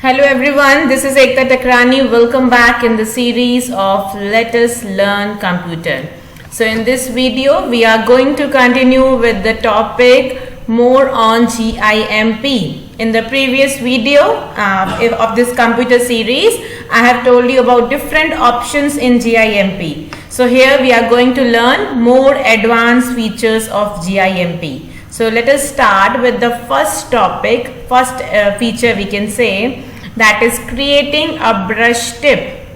Hello everyone, this is Ekta Takrani. Welcome back in the series of Let Us Learn Computer. So in this video, we are going to continue with the topic more on GIMP. In the previous video of this computer series, I have told you about different options in GIMP. So here we are going to learn more advanced features of GIMP. So let us start with the first topic, first feature we can say, that is creating a brush tip.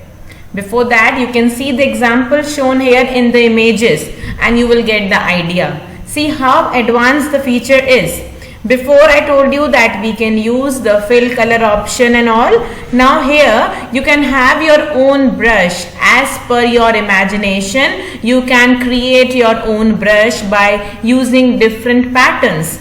Before that, you can see the example shown here in the images and you will get the idea. See how advanced the feature is. Before I told you that we can use the fill color option and all. Now here you can have your own brush as per your imagination. You can create your own brush by using different patterns.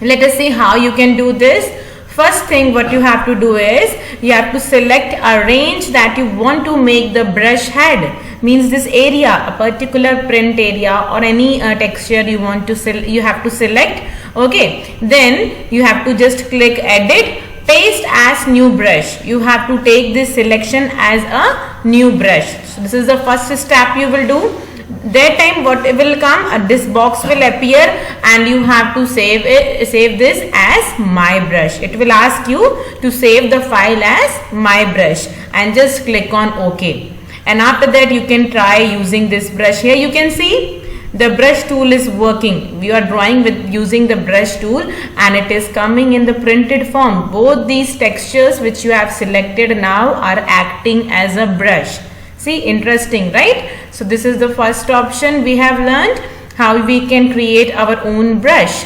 Let us see how you can do this. First thing what you have to do is you have to select a range that you want to make the brush head. Means this area, a particular print area or any texture you want to you have to select. Okay, then you have to just click edit, paste as new brush. You have to take this selection as a new brush. So this is the first step you will do. That time what will come, this box will appear and you have to save this as my brush. It will ask you to save the file as my brush and just click on OK. And after that you can try using this brush. Here you can see the brush tool is working. We are drawing with using the brush tool and it is coming in the printed form. Both these textures which you have selected now are acting as a brush. See, interesting, right? So this is the first option we have learned, how we can create our own brush.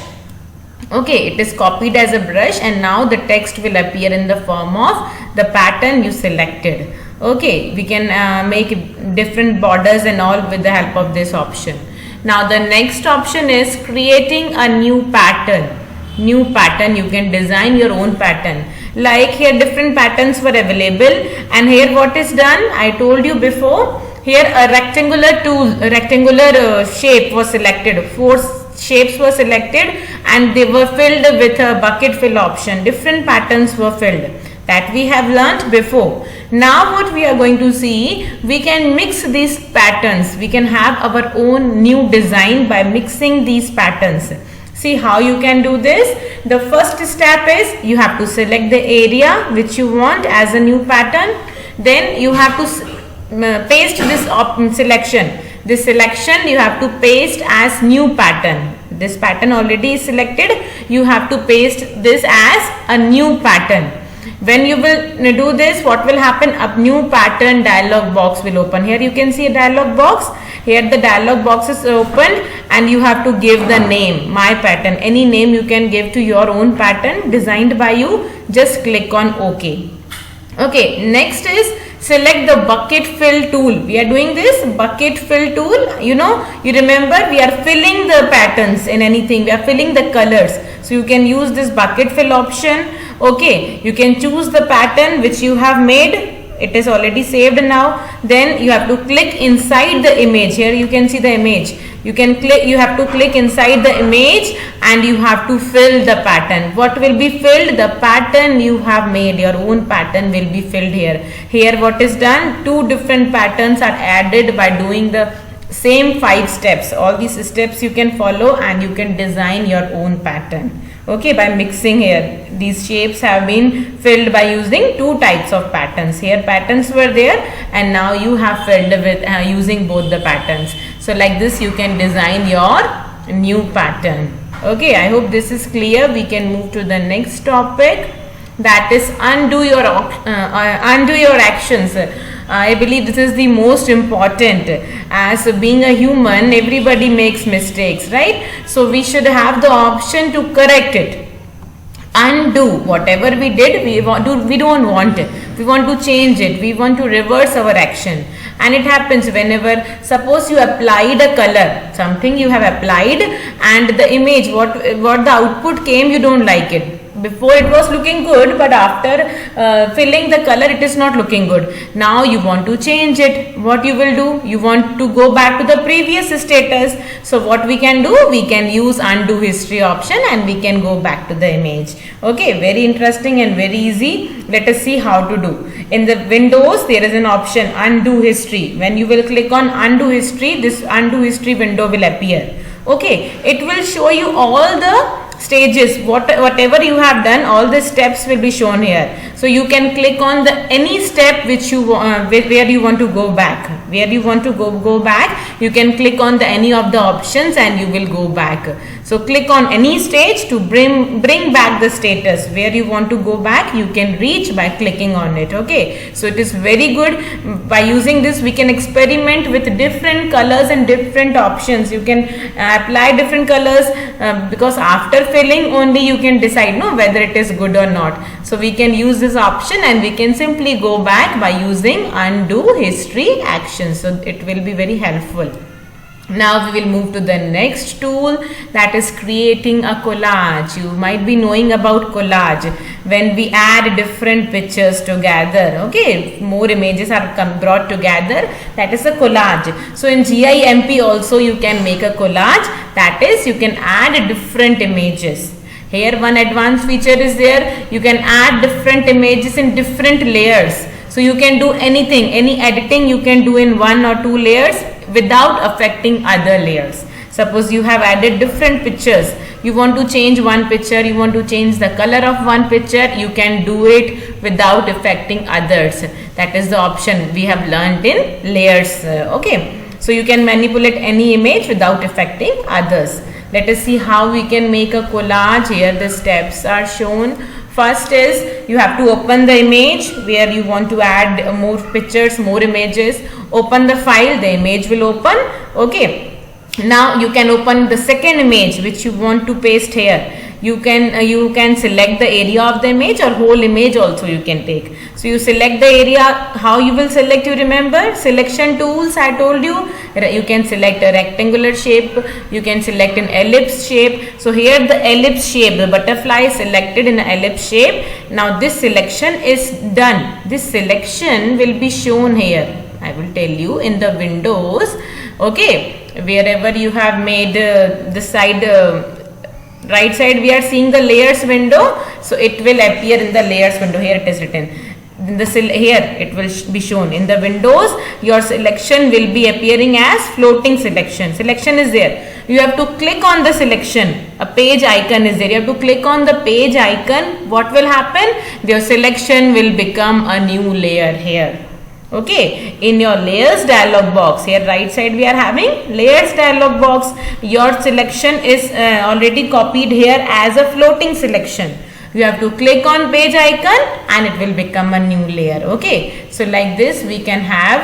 Okay, it is copied as a brush and now the text will appear in the form of the pattern you selected. Okay, we can make different borders and all with the help of this option. Now the next option is creating a new pattern. New pattern, you can design your own pattern. Like here different patterns were available and here what is done, I told you before, here a rectangular shape was selected. 4 shapes were selected and they were filled with a bucket fill option. Different patterns were filled. That we have learnt before. Now what we are going to see, we can mix these patterns. We can have our own new design by mixing these patterns. See how you can do this. The first step is you have to select the area which you want as a new pattern. Then you have to paste this selection. This selection you have to paste as new pattern. This pattern already is selected. You have to paste this as a new pattern. When you will do this, what will happen? A new pattern dialog box will open. Here you can see a dialog box. Here the dialog box is open and you have to give the name, my pattern. Any name you can give to your own pattern designed by you. Just click on OK. Okay, next is select the bucket fill tool. We are doing this bucket fill tool. You remember we are filling the patterns in anything. We are filling the colors. So you can use this bucket fill option. Okay, you can choose the pattern which you have made. It is already saved now. Then you have to click inside the image. Here you can see the image. You have to click inside the image and you have to fill the pattern. What will be filled? The pattern you have made. Your own pattern will be filled here. Here what is done? 2 different patterns are added by doing the same 5 steps. All these steps you can follow and you can design your own pattern. Okay, by mixing here. These shapes have been filled by using 2 types of patterns. Here patterns were there and now you have filled with using both the patterns. So like this you can design your new pattern. Okay, I hope this is clear. We can move to the next topic, that is undo your actions. I believe this is the most important. As being a human, everybody makes mistakes, right? So we should have the option to correct it. Undo whatever we did, we don't want it. We want to change it. We want to reverse our action. And it happens whenever, suppose you applied a color, something you have applied and the image, what the output came, you don't like it. Before it was looking good, but after filling the color it is not looking good. Now you want to change it. What you will do? You want to go back to the previous status. So what we can do? We can use undo history option and we can go back to the image. Okay, very interesting and very easy. Let us see how to do. In the Windows there is an option undo history. When you will click on undo history, this undo history window will appear. Okay, it will show you all the stages, whatever you have done, all the steps will be shown here. So you can click on the any step which you where you want to go back. Where you want to go back, you can click on the any of the options and you will go back. So click on any stage to bring back the status. Where you want to go back, you can reach by clicking on it. Okay, so it is very good. By using this we can experiment with different colors and different options. You can apply different colors because after filling only you can decide whether it is good or not. So we can use this option and we can simply go back by using undo history action. So it will be very helpful. Now we will move to the next tool, that is creating a collage. You might be knowing about collage. When we add different pictures together, okay, more images are brought together, that is a collage. So in GIMP also you can make a collage, that is you can add different images. Here one advanced feature is there, you can add different images in different layers. So you can do anything, any editing you can do in 1 or 2 layers without affecting other layers. Suppose you have added different pictures, you want to change one picture, you want to change the color of one picture, you can do it without affecting others. That is the option we have learned in layers. Okay, so you can manipulate any image without affecting others. Let us see how we can make a collage. Here the steps are shown. First is you have to open the image where you want to add more pictures, more images. Open the file, the image will open. Okay, now you can open the second image which you want to paste here. You can select the area of the image or whole image also you can take. So you select the area. How you will select, you remember selection tools I told you. You can select a rectangular shape, you can select an ellipse shape. So here the ellipse shape, the butterfly is selected in an ellipse shape. Now this selection is done. This selection will be shown here. I will tell you in the Windows. Okay, wherever you have made the side right side we are seeing the layers window, so it will appear in the layers window. Here it is written in the here it will be shown in the Windows. Your selection will be appearing as floating selection. Selection is there, you have to click on the selection. A page icon is there, you have to click on the page icon. What will happen? Your selection will become a new layer here. Okay, in your layers dialog box, here right side we are having layers dialog box. Your selection is already copied here as a floating selection. You have to click on page icon and it will become a new layer. Okay, so like this we can have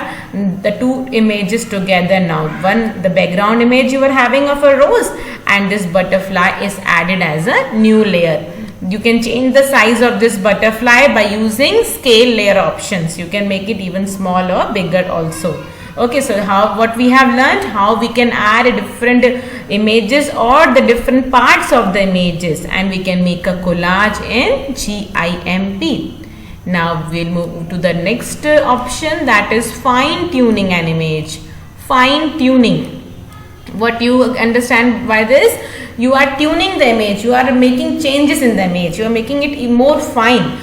the two images together now. One, the background image you were having of a rose, and this butterfly is added as a new layer. You can change the size of this butterfly by using scale layer options. You can make it even smaller, bigger also. Okay, so what we have learned, how we can add different images or the different parts of the images, and we can make a collage in GIMP. Now we'll move to the next option, that is fine tuning an image. Fine tuning. What you understand by this? You are tuning the image, you are making changes in the image, you are making it more fine.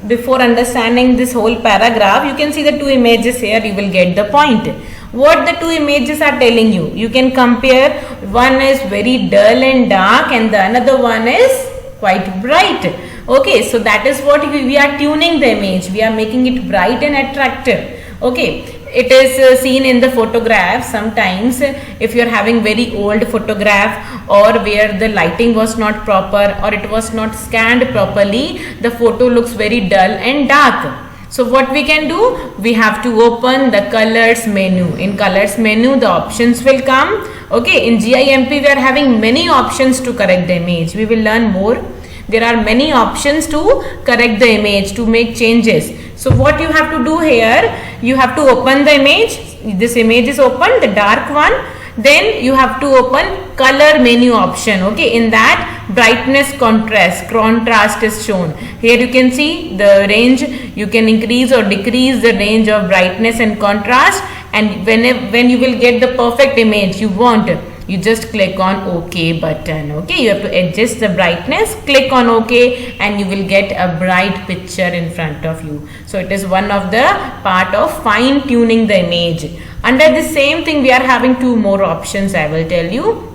Before understanding this whole paragraph, you can see the two images here, you will get the point. What the two images are telling you, you can compare. One is very dull and dark and the another one is quite bright. Okay, so that is what we are tuning the image, we are making it bright and attractive. Okay, it is seen in the photograph. Sometimes if you are having very old photograph or where the lighting was not proper or it was not scanned properly, the photo looks very dull and dark. So what we can do, we have to open the colors menu. In colors menu the options will come. Okay, in GIMP we are having many options to correct the image. We will learn more. There are many options to correct the image, to make changes. So what you have to do here, you have to open the image. This image is open, the dark one. then you have to open color menu option. Okay, in that brightness contrast is shown. Here you can see the range. You can increase or decrease the range of brightness and contrast, and when you will get the perfect image you want, you just click on OK button. Okay, you have to adjust the brightness, click on OK, and you will get a bright picture in front of you. So it is one of the part of fine tuning the image. Under the same thing we are having two more options. I will tell you.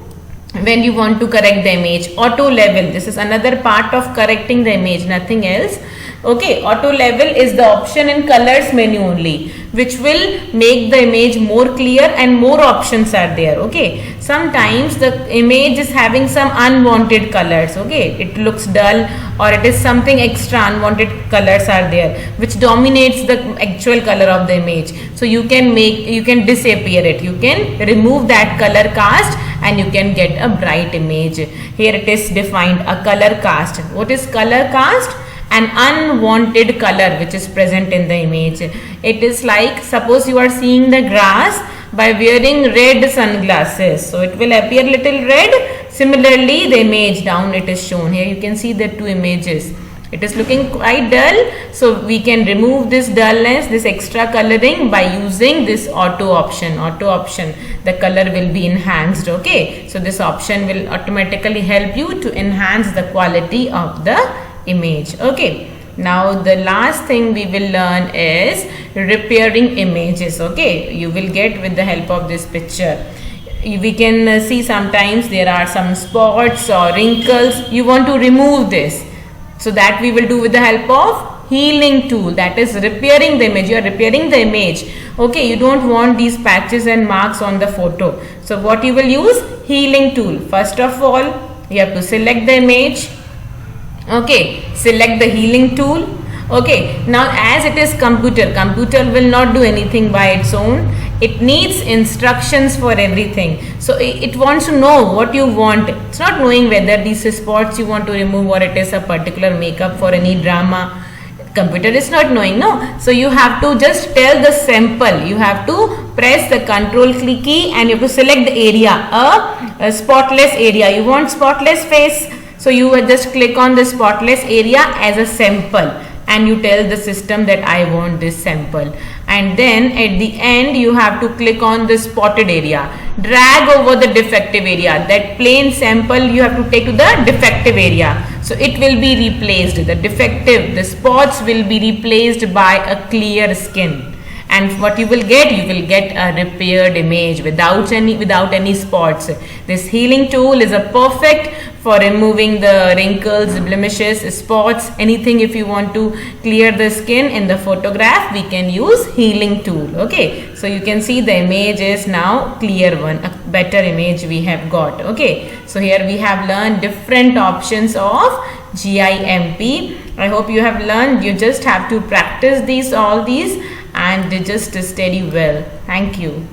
When you want to correct the image, auto level, this is another part of correcting the image, nothing else. Okay, auto level is the option in colors menu only, which will make the image more clear and more options are there. Okay, sometimes the image is having some unwanted colors. Okay, it looks dull or it is something extra, unwanted colors are there which dominates the actual color of the image. So you can disappear it, you can remove that color cast and you can get a bright image. Here it is defined, a color cast. What is color cast? An unwanted color which is present in the image. It is like, suppose you are seeing the grass by wearing red sunglasses, so it will appear little red. Similarly the image down it is shown. Here you can see the two images. It is looking quite dull, so we can remove this dullness, this extra coloring by using this auto option. The color will be enhanced. Okay, so this option will automatically help you to enhance the quality of the image. Okay, now the last thing we will learn is repairing images. Okay, you will get with the help of this picture. We can see sometimes there are some spots or wrinkles. You want to remove this, so that we will do with the help of healing tool, that is repairing the image. You are repairing the image. Okay, you don't want these patches and marks on the photo, so what you will use? Healing tool. First of all you have to select the image. Okay, select the healing tool. Okay, now as it is computer will not do anything by its own. It needs instructions for everything. So it wants to know what you want. It's not knowing whether these spots you want to remove or it is a particular makeup for any drama. Computer is not knowing, no. So you have to just tell the sample. You have to press the control key and you have to select the area, a spotless area. You want spotless face, so you will just click on the spotless area as a sample and you tell the system that I want this sample, and then at the end you have to click on the spotted area. Drag over the defective area. That plain sample you have to take to the defective area, so it will be replaced. The spots will be replaced by a clear skin, and what you will get a repaired image without any spots. This healing tool is a perfect for removing the wrinkles, blemishes, spots, anything. If you want to clear the skin in the photograph, we can use healing tool. Okay, so you can see the image is now clear one, a better image we have got. Okay, so here we have learned different options of GIMP. I hope you have learned. You just have to practice all these and just study well. Thank you.